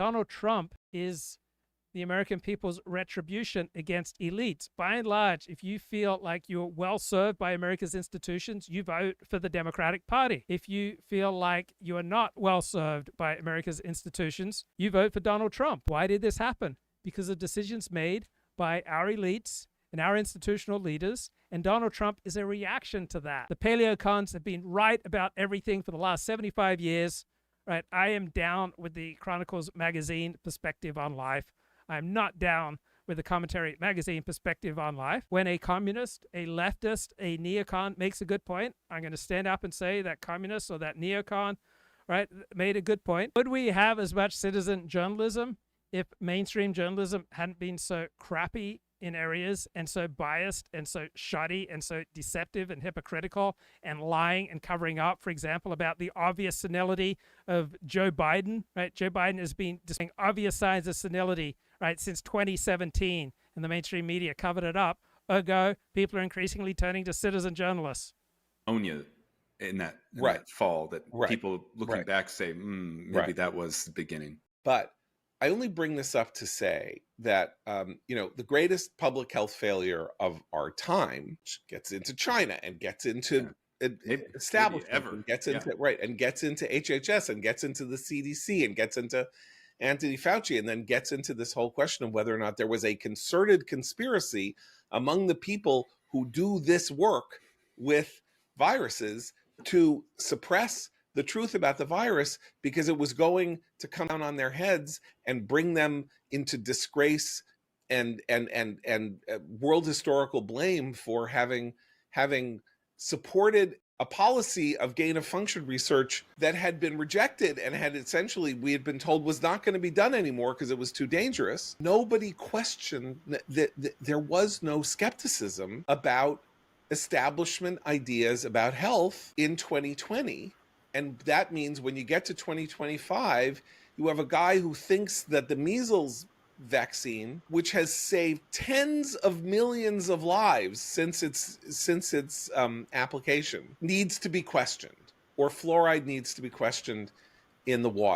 Donald Trump is the American people's retribution against elites. By and large, if you feel like you're well served by America's institutions, you vote for the Democratic Party. If you feel like you are not well served by America's institutions, you vote for Donald Trump. Why did this happen? Because of decisions made by our elites and our institutional leaders, and Donald Trump is a reaction to that. The paleocons have been right about everything for the last 75 years. Right? I am down with the Chronicles magazine perspective on life. I'm not down with the Commentary magazine perspective on life. When a communist, a leftist, a neocon makes a good point, I'm going to stand up and say that communist or that neocon, right, made a good point. Would we have as much citizen journalism if mainstream journalism hadn't been so crappy in areas and so biased and so shoddy and so deceptive and hypocritical and lying and covering up, for example, about the obvious senility of Joe Biden, right? Joe Biden has been displaying obvious signs of senility, right, since 2017, and the mainstream media covered it up. Ergo, people are increasingly turning to citizen journalists. In that fall that people looking back say, maybe that was the beginning. But I only bring this up to say that, the greatest public health failure of our time gets into China and gets into establishment and gets into and gets into HHS and gets into the CDC and gets into Anthony Fauci, and then gets into this whole question of whether or not there was a concerted conspiracy among the people who do this work with viruses to suppress the truth about the virus, because it was going to come down on their heads and bring them into disgrace and world historical blame for having supported a policy of gain of function research that had been rejected and had essentially, we had been told, was not going to be done anymore because it was too dangerous. Nobody questioned that there was no skepticism about establishment ideas about health in 2020. And that means when you get to 2025, you have a guy who thinks that the measles vaccine, which has saved tens of millions of lives since its application, needs to be questioned, or fluoride needs to be questioned in the water.